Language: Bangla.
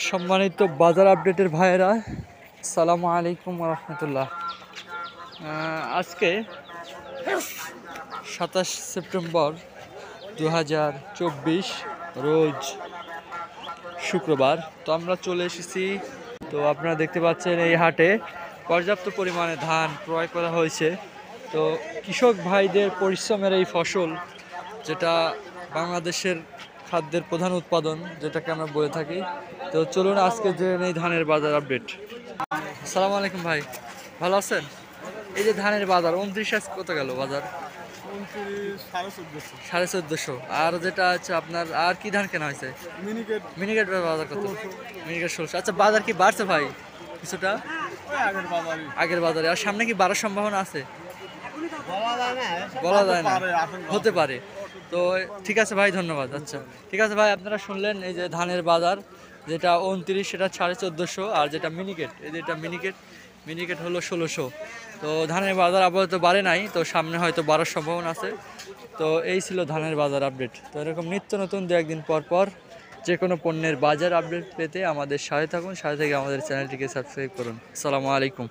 সম্মানিত বাজার আপডেটের ভাইয়েরা, আসসালামু আলাইকুম রহমতুল্লাহ। আজকে 27 সেপ্টেম্বর 2024 রোজ শুক্রবার। তো আমরা চলে এসেছি। তো আপনারা দেখতে পাচ্ছেন এই হাটে পর্যাপ্ত পরিমাণে ধান ক্রয় করা হয়েছে। তো কৃষক ভাইদের পরিশ্রমের এই ফসল, যেটা বাংলাদেশের খাদ্যের প্রধান উৎপাদন, যেটাকে আমরা বলে থাকি। তো চলুন আজকে যে এই ধানের বাজার আপডেট। আসসালামু আলাইকুম ভাই, ভালো আছেন? এই যে ধানের বাজার 29 কত গেল বাজার? 1450। আর যেটা আছে আপনার, আর কি ধান কেনা হয়েছে? মিনিকেট বাজার কত? মিনিকেট 16। আচ্ছা, বাজার কি বাড়ছে ভাই কিছুটা আগের বাজারে? আর সামনে কি বাড়ার সম্ভাবনা আছে? বলা যায় না, হতে পারে। তো ঠিক আছে ভাই, ধন্যবাদ। আচ্ছা ঠিক আছে ভাই, আপনারা শুনলেন এই যে ধানের বাজার, যেটা 29 সেটা 1450, আর যেটা মিনিকেট, এই যেটা মিনিকেট হলো 1600। তো ধানের বাজার আপাতত বাড়ে নাই, তো সামনে হয়তো বাড়ার সম্ভাবনা আছে। তো এই ছিল ধানের বাজার আপডেট। তো এরকম নিত্য নতুন দু একদিন পর পর যে কোনো পণ্যের বাজার আপডেট পেতে আমাদের সাথে থাকুন, সাথে থেকে আমাদের চ্যানেলটিকে সাবস্ক্রাইব করুন। আসসালামু আলাইকুম।